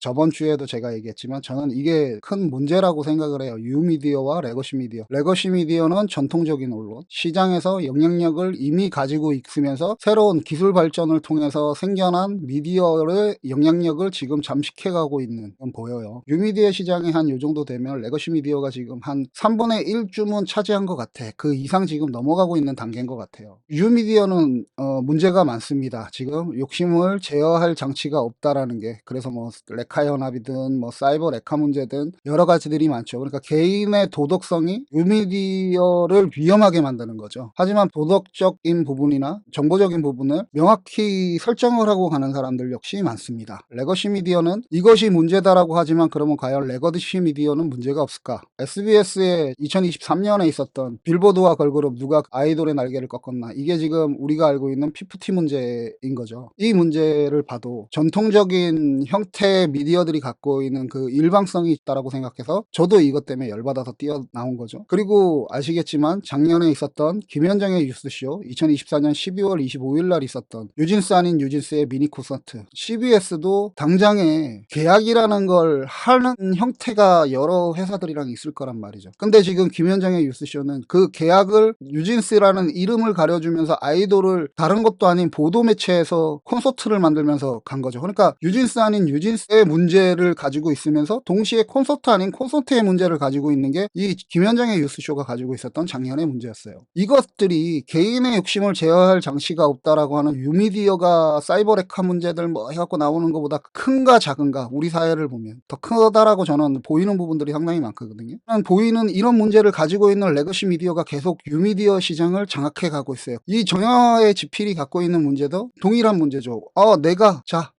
저번 주에도 제가 얘기했지만 저는 이게 큰 문제라고 생각을 해요. 뉴미디어와 레거시 미디어. 레거시 미디어는 전통적인 언론, 시장에서 영향력을 이미 가지고 있으면서 새로운 기술 발전을 통해서 생겨난 미디어의 영향력을 지금 잠식해가고 있는 건 보여요. 뉴미디어 시장이 한 요 정도 되면 레거시 미디어가 지금 한 3분의 1쯤은 차지한 것 같아. 그 이상 지금 넘어가고 있는 단계인 것 같아요. 뉴미디어는 문제가 많습니다. 지금 욕심을 제어할 장치가 없다라는 게, 그래서 뭐 레카 연합이든 뭐 사이버 레카 문제든 여러 가지들이 많죠. 그러니까 개인의 도덕성이 뉴미디어를 위험하게 만드는 거죠. 하지만 도덕적인 부분이나 정보적인 부분을 명확히 설정을 하고 가는 사람들 역시 많습니다. 레거시 미디어는 이것이 문제다라고 하지만 그러면 과연 레거시 미디어는 문제가 없을까? SBS에 2023년에 있었던 빌보드와 걸그룹 누가 아이돌의 날개를 꺾었나, 이게 지금 우리가 알고 있는 피프티 문제인 거죠. 이 문제를 봐도 전통적인 형태의 미디어들이 갖고 있는 그 일방성이 있다라고 생각해서 저도 이것 때문에 열받아서 뛰어나온 거죠. 그리고 아시겠지만 작년에 있었던 김현정의 뉴스쇼, 2024년 12월 25일 날 있었던 뉴진스 아닌 뉴진스의 미니 콘서트, CBS도 당장에 계약이라는 걸 하는 형태가 여러 회사들이랑 있을 거란 말이죠. 근데 지금 김현정의 뉴스쇼는 그 계약을 뉴진스라는 이름을 가려주면서 아이돌을 다른 것도 아닌 보도 매체에서 콘서트를 만들면서 간 거죠. 그러니까 뉴진스 아닌 뉴진스의 문제를 가지고 있으면서 동시에 콘서트 아닌 콘서트의 문제를 가지고 있는 게 이 김현정의 뉴스쇼가 가지고 있었던 작년의 문제였어요. 이것들이 개인의 욕심을 제어할 장치가 없다라고 하는 뉴미디어가 사이버 레카 문제들 뭐 해갖고 나오는 것보다 큰가 작은가, 우리 사회를 보면 더 크다라고 저는 보이는 부분들이 상당히 많거든요. 보이는 이런 문제를 가지고 있는 레거시 미디어가 계속 뉴미디어 시장을 장악해 가고 있어요. 이 정여의 지필이 갖고 있는 문제도 동일한 문제죠.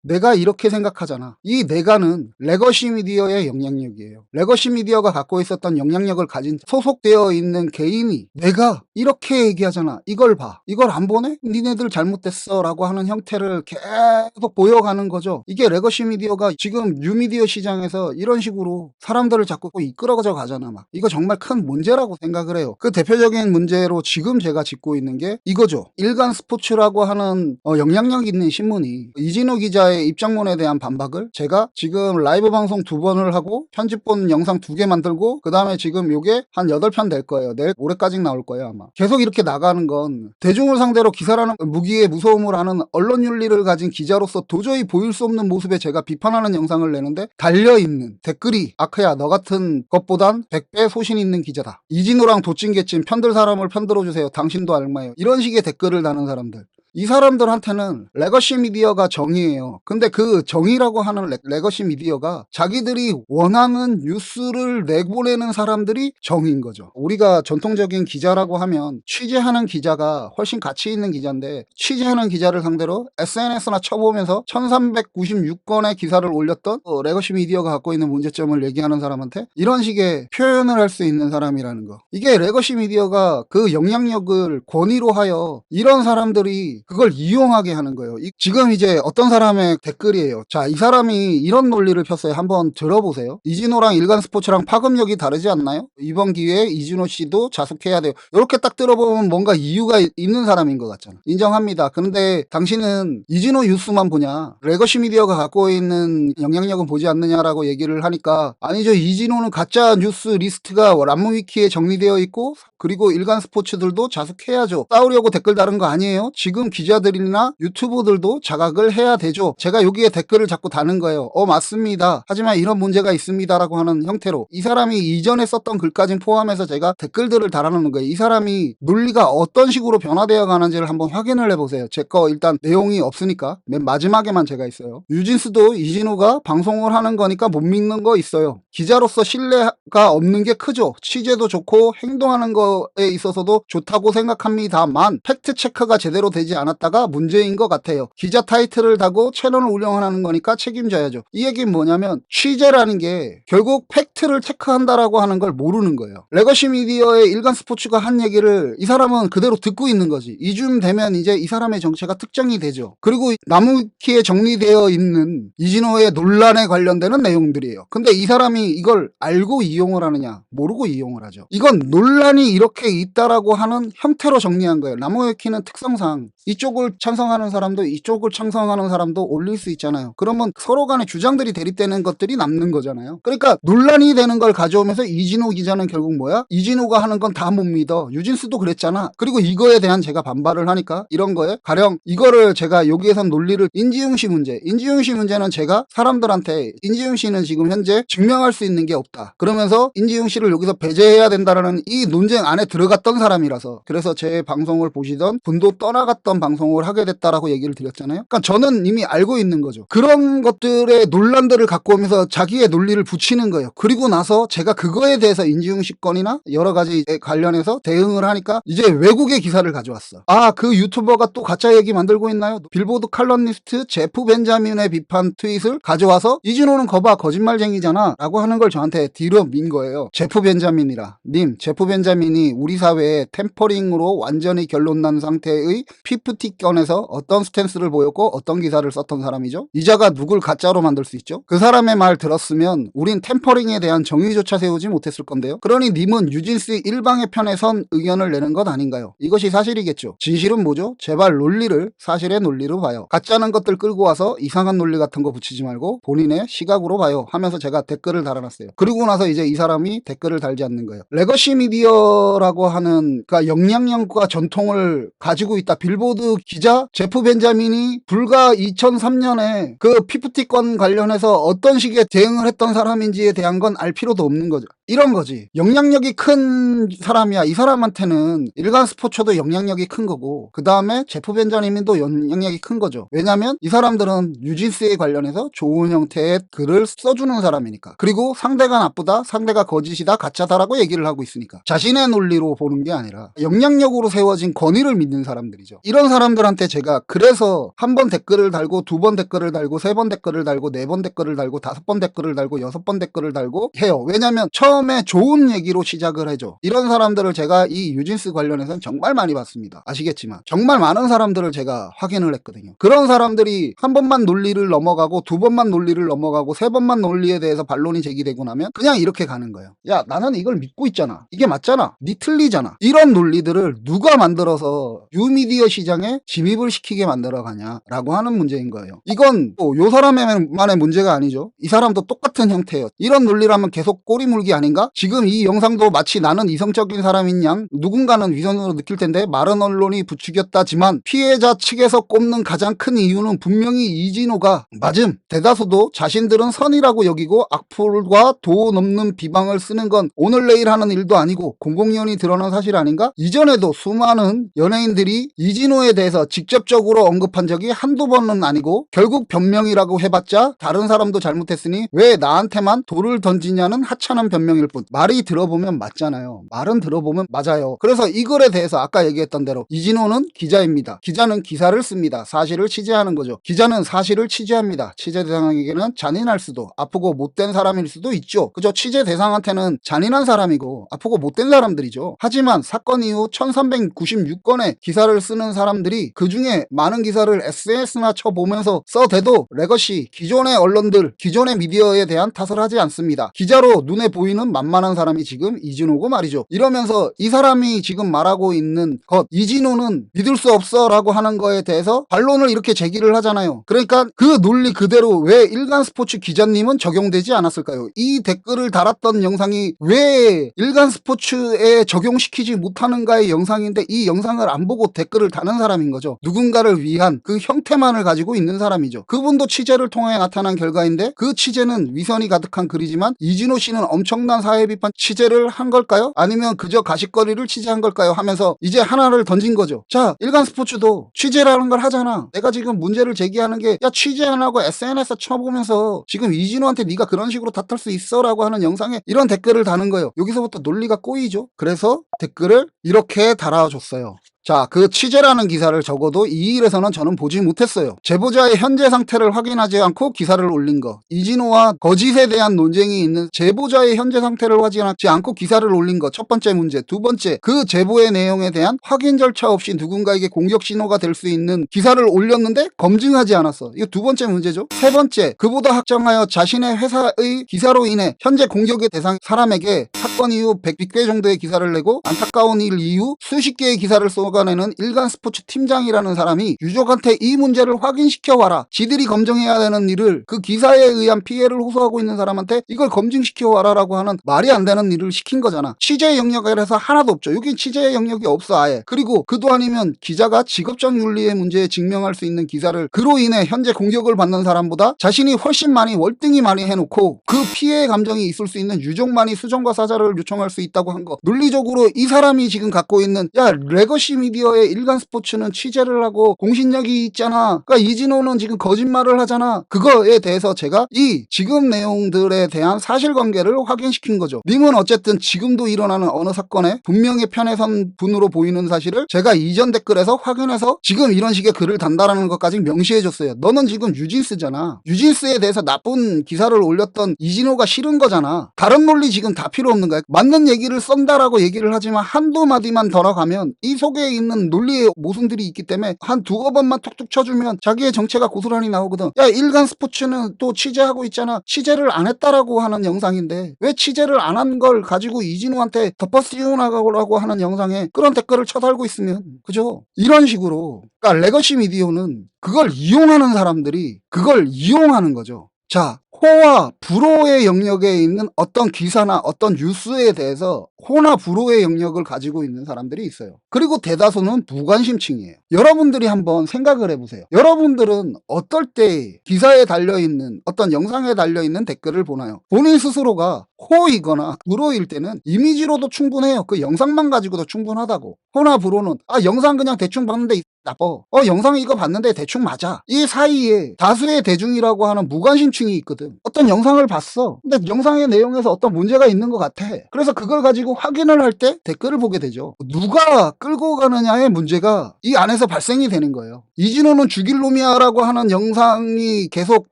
내가 이렇게 생각하잖아. 이 내가는 레거시 미디어의 영향력이에요. 레거시 미디어가 갖고 있었던 영향력을 가진 소속되어 있는 개인이 내가 이렇게 얘기하잖아. 이걸 봐. 이걸 안 보네? 니네들 잘못됐어 라고 하는 형태를 계속 보여가는 거죠. 이게 레거시 미디어가 지금 뉴미디어 시장에서 이런 식으로 사람들을 자꾸 이끌어져 가잖아. 막 이거 정말 큰 문제라고 생각을 해요. 그 대표적인 문제로 지금 제가 짚고 있는 게 이거죠. 일간 스포츠라고 하는 영향력 있는 신문이 이진우 기자의 입장문에 대한 반박을 제가 지금 라이브 방송 2번을 하고 편집본 영상 2개 만들고 그 다음에 지금 요게 한 8편 될 거예요. 내일 모레까지 나올 거예요 아마. 계속 이렇게 나가는 건 대중을 상대로 기사라는 무기의 무서움을 아는 언론 윤리를 가진 기자로서 도저히 보일 수 없는 모습에 제가 비판하는 영상을 내는데 달려있는 댓글이 아크야 너 같은 것보단 100배 소신 있는 기자다. 이진우랑 도찐개찐 편들 사람을 편들어주세요. 당신도 알마요. 이런 식의 댓글을 다는 사람들. 이 사람들한테는 레거시 미디어가 정의예요. 근데 그 정의라고 하는 레거시 미디어가 자기들이 원하는 뉴스를 내보내는 사람들이 정의인 거죠. 우리가 전통적인 기자라고 하면 취재하는 기자가 훨씬 가치 있는 기자인데, 취재하는 기자를 상대로 SNS나 쳐보면서 1396건의 기사를 올렸던 레거시 미디어가 갖고 있는 문제점을 얘기하는 사람한테 이런 식의 표현을 할 수 있는 사람이라는 거. 이게 레거시 미디어가 그 영향력을 권위로 하여 이런 사람들이 그걸 이용하게 하는 거예요. 지금 이제 어떤 사람의 댓글이에요. 자, 이 사람이 이런 논리를 폈어요. 한번 들어보세요. 이진호랑 일간스포츠랑 파급력이 다르지 않나요? 이번 기회에 이진호 씨도 자숙해야 돼요. 이렇게 딱 들어보면 뭔가 이유가 있는 사람인 것 같잖아. 인정합니다. 그런데 당신은 이진호 뉴스만 보냐, 레거시 미디어가 갖고 있는 영향력은 보지 않느냐라고 얘기를 하니까, 아니죠. 이진호는 가짜 뉴스 리스트가 람무위키에 정리되어 있고 그리고 일간스포츠들도 자숙해야죠. 싸우려고 댓글 다른 거 아니에요? 지금 기자들이나 유튜브들도 자각을 해야 되죠. 제가 여기에 댓글을 자꾸 다는 거예요. 맞습니다. 하지만 이런 문제가 있습니다라고 하는 형태로 이 사람이 이전에 썼던 글까지 포함해서 제가 댓글들을 달아놓는 거예요. 이 사람이 논리가 어떤 식으로 변화되어 가는지를 한번 확인을 해보세요. 제 거 일단 내용이 없으니까 맨 마지막에만 제가 있어요. 뉴진스도 이진우가 방송을 하는 거니까 못 믿는 거 있어요. 기자로서 신뢰가 없는 게 크죠. 취재도 좋고 행동하는 거에 있어서도 좋다고 생각합니다만 팩트 체크가 제대로 되지 않았다가 문제인 것 같아요. 기자 타이틀을 다고 채널을 운영하는 거니까 책임져야죠. 이 얘기는 뭐냐면 취재라는 게 결국 팩트를 체크한다라고 하는 걸 모르는 거예요. 레거시 미디어의 일간 스포츠가 한 얘기를 이 사람은 그대로 듣고 있는 거지. 이쯤 되면 이제 이 사람의 정체가 특정이 되죠. 그리고 나무위키에 정리되어 있는 이진호의 논란에 관련되는 내용들이에요. 근데 이 사람이 이걸 알고 이용을 하느냐, 모르고 이용을 하죠. 이건 논란이 이렇게 있다라고 하는 형태로 정리한 거예요. 나무위키는 특성상 이쪽을 찬성하는 사람도 이쪽을 찬성하는 사람도 올릴 수 있잖아요. 그러면 서로 간의 주장들이 대립되는 것들이 남는 거잖아요. 그러니까 논란이 되는 걸 가져오면서 이진호 기자는 결국 뭐야? 이진호가 하는 건 다 못 믿어. 유진스도 그랬잖아. 그리고 이거에 대한 제가 반발을 하니까 이런 거에 가령 이거를 제가 여기에선 논리를 인지ung 씨 문제는 제가 사람들한테 인지ung 씨는 지금 현재 증명할 수 있는 게 없다. 그러면서 인지ung 씨를 여기서 배제해야 된다라는 이 논쟁 안에 들어갔던 사람이라서 그래서 제 방송을 보시던 분도 떠나갔던 방송을 하게 됐다라고 얘기를 드렸잖아요. 그러니까 저는 이미 알고 있는 거죠. 그런 것들의 논란들을 갖고 오면서 자기의 논리를 붙이는 거예요. 그리고 나서 제가 그거에 대해서 인지ung 씨 건이나 여러 가지 관련해서 대응을 하니까 이제 외국의 기사를 가져왔어. 아, 그 유튜버가 또 가짜 얘기 만들고 있나요? 빌보드 칼럼니스트 제프 벤자민의 비판 트윗을 가져와서 이진호는 거봐 거짓말쟁이잖아 라고 하는 걸 저한테 뒤로 민 거예요. 제프 벤자민이라. 님, 제프 벤자민이 우리 사회에 템퍼링으로 완전히 결론난 상태의 피프티 건에서 어떤 스탠스를 보였고 어떤 기사를 썼던 사람이죠? 이자가 누굴 가짜로 만들 수 있죠? 그 사람의 말 들었으면 우린 템퍼링에 대한 정의조차 세우지 못했을 건데요. 그러니 님은 유진스 일방의 편에 선 의견을 내는 것 아닌가요? 이것이 사실이겠죠. 진실은 뭐죠? 제발 논리를 사실의 논리로 봐요. 가짜는 것들 끌고 와서 이상한 논리 같은 거 붙이지 말고 본인의 시각으로 봐요 하면서 제가 댓글을 달아놨어요. 그리고 나서 이제 이 사람이 댓글을 달지 않는 거예요. 레거시 미디어라고 하는 그러니까 영향력과 전통을 가지고 있다. 빌보드 기자 제프 벤자민이 불과 2003년에 그 피프티건 관련해서 어떤 식의 대응을 했던 사람인지에 대한 건 알 필요도 없는 거죠. 이런 거지. 영향력이 큰 사람이야. 이 사람한테는 일간 스포츠도 영향력이 큰 거고 그 다음에 제프 벤자민도 영향력이 큰 거죠. 왜냐면 이 사람들은 유진스에 관련해서 좋은 형태의 글을 써주는 사람이니까. 그리고 상대가 나쁘다, 상대가 거짓이다, 가짜다라고 얘기를 하고 있으니까. 자신의 논리로 보는 게 아니라 영향력으로 세워진 권위를 믿는 사람들이죠. 이런 사람들한테 제가 그래서 한 번 댓글을 달고 두 번 댓글을 달고 세 번 댓글을 달고 네 번 댓글을 달고 다섯 번 댓글을 달고 여섯 번 댓글을 달고 해요. 왜냐면 처음에 좋은 얘기로 시작을 해줘. 이런 사람들을 제가 이 유진스 관련해서는 정말 많이 봤습니다. 아시겠지만 정말 많은 사람들을 제가 확인을 했거든요. 그런 사람들이 한 번만 논리를 넘어가고 두 번만 논리를 넘어가고 세 번만 논리에 대해서 반론이 제기되고 나면 그냥 이렇게 가는 거예요. 야, 나는 이걸 믿고 있잖아. 이게 맞잖아. 니 틀리잖아. 이런 논리들을 누가 만들어서 뉴미디어 시장에 진입을 시키게 만들어가냐라고 하는 문제인 거예요. 이건 또 요 사람만의 문제가 아니죠. 이 사람도 똑같은 형태예요. 이런 논리라면 계속 꼬리 물기 아닌가? 지금 이 영상도 마치 나는 이성적인 사람인 양 누군가는 위선으로 느낄 텐데 마른 언론이 부추겼다지만 피해자 측에서 꼽는 가장 큰 이유는 분명히 이진호가 맞음. 대다수도 자신들은 선이라고 여기고 악플과 도 넘는 비방을 쓰는 건 오늘 내일 하는 일도 아니고 공공연히 드러난 사실 아닌가? 이전에도 수많은 연예인들이 이진호에 대해서 직접적으로 언급한 적이 한두 번은 아니고 결국 변명이라고 해봤자 다른 사람도 잘못했으니 왜 나한테만 돌을 던지냐는 하찮은 변명일 뿐. 말이 들어보면 맞잖아요. 말은 들어보면 맞아요. 그래서 이 글에 대해서 아까 얘기했던 대로 이진호는 기자입니다. 기자는 기사를 씁니다. 사실을 취재하는 거죠. 기자는 사실을 취재합니다. 취재 대상에게는 잔인할 수도 아프고 못된 사람일 수도 있죠. 그죠? 취재 대상한테는 잔인한 사람이고 아프고 못된 사람들이죠. 하지만 사건 이후 1396건의 기사를 쓰는 사람들이 그중에 많은 기사를 SNS나 쳐보면서 써대도 레거시, 기존의 언론들, 기존의 미디어에 대한 탓을 하지 않습니다. 기자로 눈에 보이는 만만한 사람이 지금 이진호고 말이죠. 이러면서 이 사람이 지금 말하고 있는 것, 이진호는 믿을 수 없어 라고 하는 거에 대해서 반론을 이렇게 제기를 하잖아요. 그러니까 그 논리 그대로 왜 일간스포츠 기자님은 적용되지 않았을까요? 이 댓글을 달았던 영상이 왜 일간스포츠에 적용시키지 못하는가의 영상인데 이 영상을 안 보고 댓글을 다는 사람인 거죠. 누군가를 위한 그 형태만을 가지고 있는 사람이죠. 그분도 취재를 통해 나타난 결과인데 그 취재는 위선이 가득한 글이지만 이진호 씨는 엄청난 사회 비판 취재를 한 걸까요? 아니면 그저 가십거리를 취재한 걸까요? 하면서 이제 하나를 던진 거죠. 자, 일간스포츠도 취재라는 걸 하잖아. 내가 지금 문제를 제기하는 게 야, 취재 안 하고 SNS 쳐보면서 지금 이진호한테 네가 그런 식으로 탓할 수 있어 라고 하는 영상에 이런 댓글을 다는 거예요. 여기서부터 논리가 꼬이죠. 그래서 댓글을 이렇게 달아줬어요. 자, 그 취재라는 기사를 적어도 이 일에서는 저는 보지 못했어요. 제보자의 현재 상태를 확인하지 않고 기사를 올린 거. 이진호와 거짓에 대한 논쟁이 있는 제보자의 현재 상태를 확인하지 않고 기사를 올린 거. 첫 번째 문제. 두 번째, 그 제보의 내용에 대한 확인 절차 없이 누군가에게 공격 신호가 될 수 있는 기사를 올렸는데 검증하지 않았어. 이거 두 번째 문제죠. 세 번째, 그보다 확정하여 자신의 회사의 기사로 인해 현재 공격의 대상 사람에게 사건 이후 100개 정도의 기사를 내고 안타까운 일 이후 수십 개의 기사를 써 주관하는 일간스포츠 팀장이라는 사람이 유족한테 이 문제를 확인시켜와라, 지들이 검증해야 되는 일을 그 기사에 의한 피해를 호소하고 있는 사람한테 이걸 검증시켜와라 라고 하는 말이 안 되는 일을 시킨 거잖아. 취재 영역에서 하나도 없죠. 여긴 취재 영역이 없어 아예. 그리고 그도 아니면 기자가 직업적 윤리의 문제에 증명할 수 있는 기사를 그로 인해 현재 공격을 받는 사람보다 자신이 훨씬 많이 월등히 많이 해놓고 그 피해의 감정이 있을 수 있는 유족만이 수정과 사죄를 요청할 수 있다고 한 거, 논리적으로 이 사람이 지금 갖고 있는, 야 레거시 미디어의 일간 스포츠는 취재를 하고 공신력이 있잖아, 그러니까 이진호는 지금 거짓말을 하잖아, 그거에 대해서 제가 이 지금 내용들에 대한 사실관계를 확인시킨 거죠. 님은 어쨌든 지금도 일어나는 어느 사건에 분명히 편에 선 분으로 보이는 사실을 제가 이전 댓글에서 확인해서 지금 이런 식의 글을 단다라는 것까지 명시해줬어요. 너는 지금 유진스잖아. 유진스에 대해서 나쁜 기사를 올렸던 이진호가 싫은 거잖아. 다른 논리 지금 다 필요 없는 거야. 맞는 얘기를 썬다라고 얘기를 하지만 한두 마디만 덜어가면 이 속에 있는 논리의 모순들이 있기 때문에 한 두어 번만 툭툭 쳐주면 자기의 정체가 고스란히 나오거든. 야 일간 스포츠는 또 취재하고 있잖아. 취재를 안 했다라고 하는 영상인데 왜 취재를 안 한 걸 가지고 이진호한테 덮어씌우라고 하는 영상에 그런 댓글을 쳐달고 있으면, 그죠? 이런 식으로, 그러니까 레거시 미디어는 그걸 이용하는 사람들이 그걸 이용하는 거죠. 자, 호와 불호의 영역에 있는 어떤 기사나 어떤 뉴스에 대해서 호나 불호의 영역을 가지고 있는 사람들이 있어요. 그리고 대다수는 무관심층이에요. 여러분들이 한번 생각을 해보세요. 여러분들은 어떨 때 기사에 달려있는 어떤 영상에 달려있는 댓글을 보나요? 본인 스스로가 호이거나 불호일 때는 이미지로도 충분해요. 그 영상만 가지고도 충분하다고. 호나 불호는 영상 그냥 대충 봤는데 나빠. 영상 이거 봤는데 대충 맞아. 이 사이에 다수의 대중이라고 하는 무관심층이 있거든. 어떤 영상을 봤어. 근데 영상의 내용에서 어떤 문제가 있는 것 같아. 그래서 그걸 가지고 확인을 할 때 댓글을 보게 되죠. 누가 끌고 가느냐의 문제가 이 안에서 발생이 되는 거예요. 이진호는 죽일 놈이야 라고 하는 영상이 계속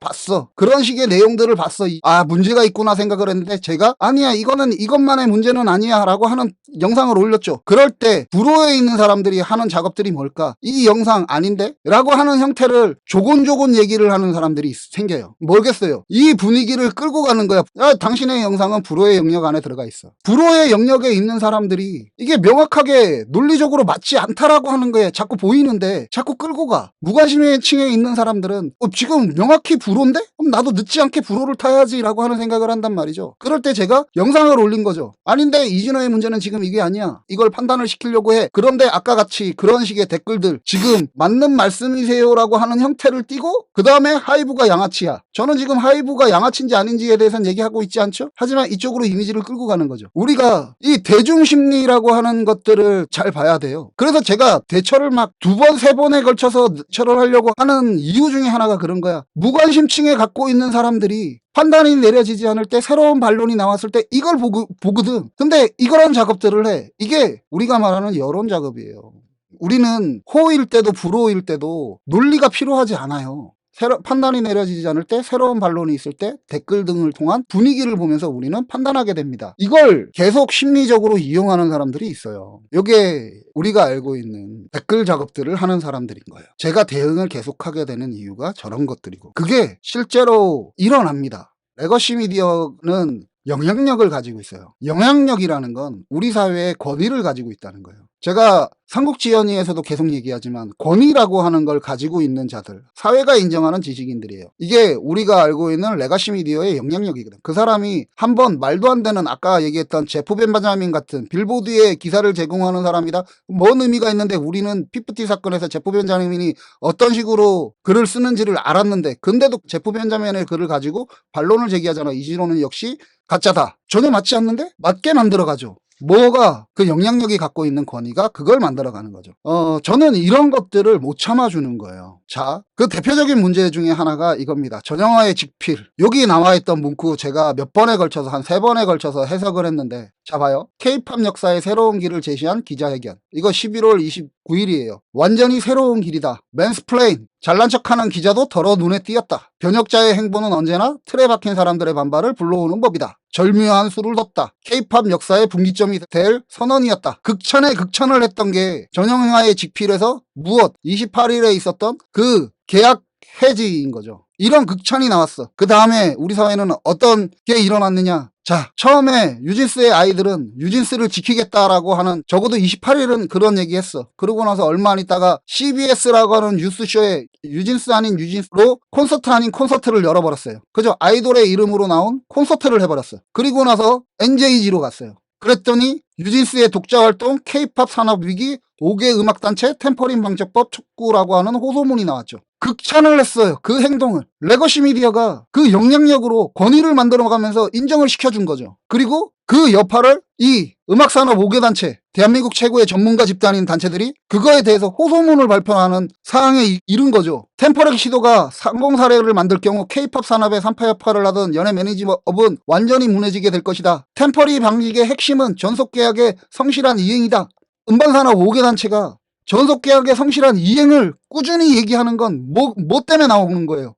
봤어. 그런 식의 내용들을 봤어. 문제가 있구나 생각을 했는데 제가 아니야 이거는 이것만의 문제는 아니야 라고 하는 영상을 올렸죠. 그럴 때 불호에 있는 사람들이 하는 작업들이 뭘까? 이 영상 아닌데? 라고 하는 형태를 조곤조곤 얘기를 하는 사람들이 생겨요. 모르겠어요. 이 분위기를 끌고 가는 거야. 당신의 영상은 불호의 영역 안에 들어가 있어. 불호의 영역에 있는 사람들이 이게 명확하게 논리적으로 맞지 않다라고 하는 거에 자꾸 보이는데 자꾸 끌고 가. 무관심의 층에 있는 사람들은 지금 명확히 불호인데? 그럼 나도 늦지 않게 불호를 타야지 라고 하는 생각을 한단 말이죠. 그럴 때 제가 영상을 올린 거죠. 아닌데 이진호의 문제는 지금 이게 아니야. 이걸 판단을 시키려고 해. 그런데 아까 같이 그런 식의 댓글들 지금 맞는 말씀이세요 라고 하는 형태를 띠고 그 다음에 하이브가 양아치야. 저는 지금 하이브가 양아치인지 아닌지에 대해서는 얘기하고 있지 않죠? 하지만 이쪽으로 이미지를 끌고 가는 거죠. 우리가 이 대중심리라고 하는 것들을 잘 봐야 돼요. 그래서 제가 대처를 막 두 번, 세 번에 걸쳐서 대처를 하려고 하는 이유 중에 하나가 그런 거야. 무관심층에 갖고 있는 사람들이 판단이 내려지지 않을 때 새로운 반론이 나왔을 때 이걸 보거든. 근데 이런 작업들을 해. 이게 우리가 말하는 여론 작업이에요. 우리는 호일 때도 불호일 때도 논리가 필요하지 않아요. 판단이 내려지지 않을 때 새로운 반론이 있을 때 댓글 등을 통한 분위기를 보면서 우리는 판단하게 됩니다. 이걸 계속 심리적으로 이용하는 사람들이 있어요. 이게 우리가 알고 있는 댓글 작업들을 하는 사람들인 거예요. 제가 대응을 계속하게 되는 이유가 저런 것들이고 그게 실제로 일어납니다. 레거시 미디어는 영향력을 가지고 있어요. 영향력이라는 건 우리 사회의 권위를 가지고 있다는 거예요. 제가 삼국지연의에서도 계속 얘기하지만 권위라고 하는 걸 가지고 있는 자들, 사회가 인정하는 지식인들이에요. 이게 우리가 알고 있는 레거시 미디어의 영향력이거든. 그 사람이 한번 말도 안 되는 아까 얘기했던 제프 벤자민 같은 빌보드에 기사를 제공하는 사람이다. 뭔 의미가 있는데 우리는 피프티 사건에서 제프 벤자민이 어떤 식으로 글을 쓰는지를 알았는데 근데도 제프 벤자민의 글을 가지고 반론을 제기하잖아. 이진호는 역시 가짜다. 전혀 맞지 않는데 맞게 만들어가죠. 뭐가 그 영향력이 갖고 있는 권위가 그걸 만들어가는 거죠. 저는 이런 것들을 못 참아주는 거예요. 자, 그 대표적인 문제 중에 하나가 이겁니다. 전영화의 직필. 여기 나와있던 문구 제가 몇 번에 걸쳐서 한 3번에 걸쳐서 해석을 했는데 자 봐요. K-팝 역사의 새로운 길을 제시한 기자회견. 이거 11월 29일이에요. 완전히 새로운 길이다. 맨스플레인. 잘난 척하는 기자도 덜어 눈에 띄었다. 변혁자의 행보는 언제나 틀에 박힌 사람들의 반발을 불러오는 법이다. 절묘한 수를 뒀다. K-팝 역사의 분기점이 될 선언이었다. 극찬에 극찬을 했던 게 전영화의 직필에서 무엇 28일에 있었던 그 계약 해지인 거죠. 이런 극찬이 나왔어. 그 다음에 우리 사회는 어떤 게 일어났느냐. 자, 처음에 뉴진스의 아이들은 뉴진스를 지키겠다라고 하는, 적어도 28일은 그런 얘기했어. 그러고 나서 얼마 안 있다가 CBS라고 하는 뉴스쇼에 뉴진스 아닌 뉴진스로 콘서트 아닌 콘서트를 열어버렸어요. 그죠? 아이돌의 이름으로 나온 콘서트를 해버렸어요. 그리고 나서 NJG로 갔어요. 그랬더니 뉴진스의 독자 활동, K-팝 산업 위기, 5개 음악단체, 템퍼린 방지법 촉구라고 하는 호소문이 나왔죠. 극찬을 했어요. 그 행동을. 레거시 미디어가 그 영향력으로 권위를 만들어가면서 인정을 시켜준 거죠. 그리고 그 여파를 이 음악산업 5개 단체, 대한민국 최고의 전문가 집단인 단체들이 그거에 대해서 호소문을 발표하는 사항에 이른 거죠. 템퍼렉 시도가 상공 사례를 만들 경우 K-팝 산업의 산파여파를 하던 연예 매니지업은 완전히 무너지게 될 것이다. 템퍼리 방식의 핵심은 전속계약의 성실한 이행이다. 음반산업 5개 단체가 전속계약의 성실한 이행을 꾸준히 얘기하는 건 뭐 때문에 나오는 거예요?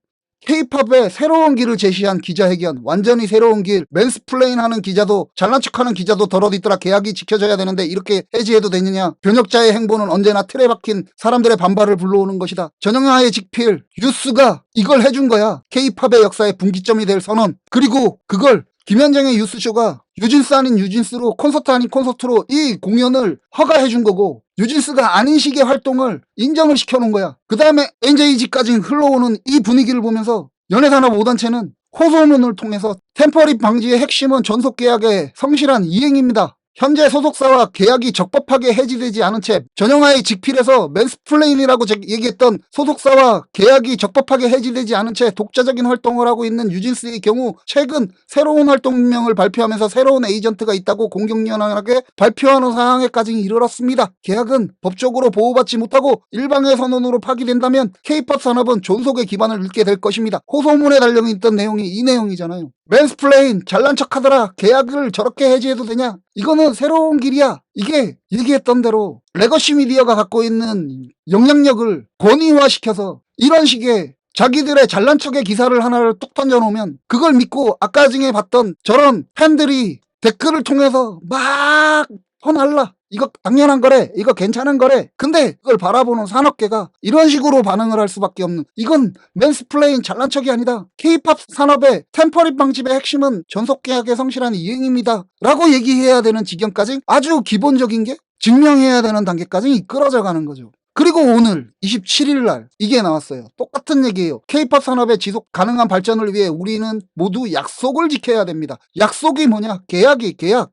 K-팝의 새로운 길을 제시한 기자회견, 완전히 새로운 길, 맨스플레인 하는 기자도, 잘난 척하는 기자도 덜어있더라. 계약이 지켜져야 되는데 이렇게 해지해도 되느냐. 변혁자의 행보는 언제나 틀에 박힌 사람들의 반발을 불러오는 것이다. 전형화의 직필, 뉴스가 이걸 해준 거야. K-팝의 역사의 분기점이 될 선언. 그리고 그걸 김현정의 뉴스쇼가 뉴진스 아닌 뉴진스로, 콘서트 아닌 콘서트로 이 공연을 허가해준 거고, 뉴진스가 아닌 식의 활동을 인정을 시켜놓은 거야. 그 다음에 NJG까지 흘러오는 이 분위기를 보면서 연예산업 5단체는 호소문을 통해서 템퍼리 방지의 핵심은 전속계약의 성실한 이행입니다. 현재 소속사와 계약이 적법하게 해지되지 않은 채 전형화의 직필에서 맨스플레인이라고 얘기했던 소속사와 계약이 적법하게 해지되지 않은 채 독자적인 활동을 하고 있는 뉴진스의 경우 최근 새로운 활동명을 발표하면서 새로운 에이전트가 있다고 공격연하게 발표하는 상황에까지 이르렀습니다. 계약은 법적으로 보호받지 못하고 일방의 선언으로 파기된다면 K-팝 산업은 존속의 기반을 잃게 될 것입니다. 호소문에 달려있던 내용이 이 내용이잖아요. 맨스플레인, 잘난 척하더라. 계약을 저렇게 해지해도 되냐? 이거는 새로운 길이야. 이게 얘기했던 대로 레거시 미디어가 갖고 있는 영향력을 권위화시켜서 이런 식의 자기들의 잘난 척의 기사를 하나를 뚝 던져놓으면 그걸 믿고 아까 전에 봤던 저런 팬들이 댓글을 통해서 막 헌할라. 이거 당연한 거래. 이거 괜찮은 거래. 근데 그걸 바라보는 산업계가 이런 식으로 반응을 할 수밖에 없는, 이건 맨스플레인 잘난 척이 아니다. K-팝 산업의 템퍼리 방집의 핵심은 전속계약의 성실한 이행입니다. 라고 얘기해야 되는 지경까지, 아주 기본적인 게 증명해야 되는 단계까지 이끌어져 가는 거죠. 그리고 오늘 27일 날 이게 나왔어요. 똑같은 얘기예요. K-팝 산업의 지속 가능한 발전을 위해 우리는 모두 약속을 지켜야 됩니다. 약속이 뭐냐? 계약.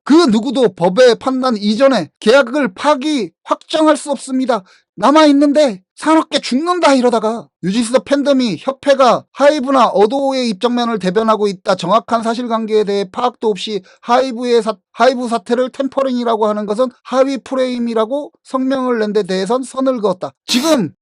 그 누구도 법의 판단 이전에 계약을 확정할 수 없습니다. 남아있는데 산업계 죽는다 이러다가 뉴진스 팬덤이 협회가 하이브나 어도의 입장면을 대변하고 있다, 정확한 사실관계에 대해 파악도 없이 하이브 사태를 템퍼링이라고 하는 것은 하위 프레임이라고 성명을 낸 데 대해선 선을 그었다. 지금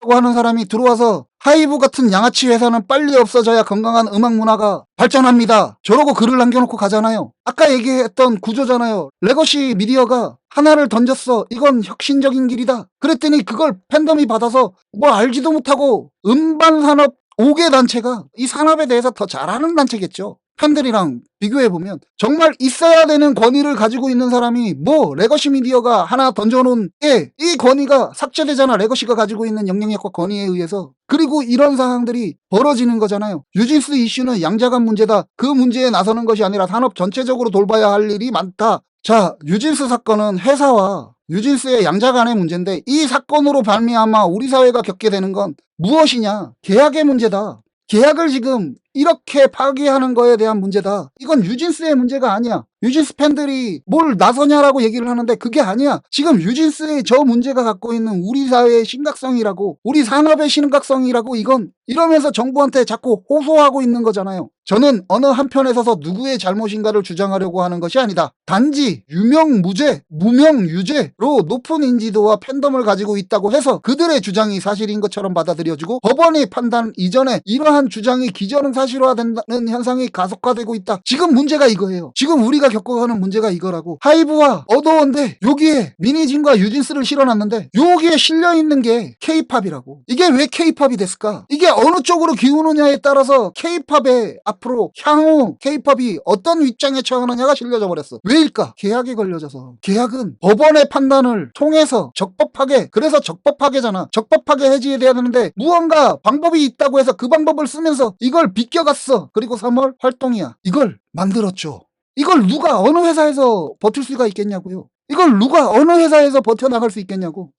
하는 사람이 들어와서 하이브 같은 양아치 회사는 빨리 없어져야 건강한 음악 문화가 발전합니다. 저러고 글을 남겨놓고 가잖아요. 아까 얘기했던 구조잖아요. 레거시 미디어가 하나를 던졌어. 이건 혁신적인 길이다. 그랬더니 그걸 팬덤이 받아서 뭐 알지도 못하고, 음반 산업 5개 단체가 이 산업에 대해서 더 잘하는 단체겠죠. 팬들이랑 비교해보면 정말 있어야 되는 권위를 가지고 있는 사람이 뭐 레거시 미디어가 하나 던져놓은 게 이 권위가 삭제되잖아. 레거시가 가지고 있는 영향력과 권위에 의해서. 그리고 이런 상황들이 벌어지는 거잖아요. 뉴진스 이슈는 양자간 문제다. 그 문제에 나서는 것이 아니라 산업 전체적으로 돌봐야 할 일이 많다. 자, 뉴진스 사건은 회사와 뉴진스의 양자간의 문제인데, 이 사건으로 발미암아 우리 사회가 겪게 되는 건 무엇이냐? 계약의 문제다. 계약을 지금 이렇게 파기하는 거에 대한 문제다. 이건 뉴진스의 문제가 아니야. 뉴진스 팬들이 뭘 나서냐라고 얘기를 하는데 그게 아니야. 지금 뉴진스의 저 문제가 갖고 있는 우리 사회의 심각성이라고, 우리 산업의 심각성이라고, 이건 이러면서 정부한테 자꾸 호소하고 있는 거잖아요. 저는 어느 한편에 서서 누구의 잘못인가를 주장하려고 하는 것이 아니다. 단지 유명무죄, 무명유죄로 높은 인지도와 팬덤을 가지고 있다고 해서 그들의 주장이 사실인 것처럼 받아들여지고 법원의 판단 이전에 이러한 주장이 기저는 사실화된다는 현상이 가속화되고 있다. 지금 문제가 이거예요. 지금 우리가 겪어가는 문제가 이거라고. 하이브와 어도어인데 여기에 미니진과 유진스를 실어놨는데 여기에 실려있는 게 K-팝이라고. 이게 왜 K-팝이 됐을까? 이게 어느 쪽으로 기우느냐에 따라서 K-팝의 앞으로 향후 K-팝이 어떤 입장에 처하느냐가 실려져 버렸어. 왜일까? 계약에 걸려져서. 계약은 법원의 판단을 통해서 적법하게, 그래서 적법하게잖아. 적법하게 해지해야 되는데 무언가 방법이 있다고 해서 그 방법을 쓰면서 이걸 비껴갔어. 그리고 3월 활동이야. 이걸 만들었죠. 이걸 누가 어느 회사에서 버틸 수가 있겠냐고요. 이걸 누가 어느 회사에서 버텨나갈 수 있겠냐고.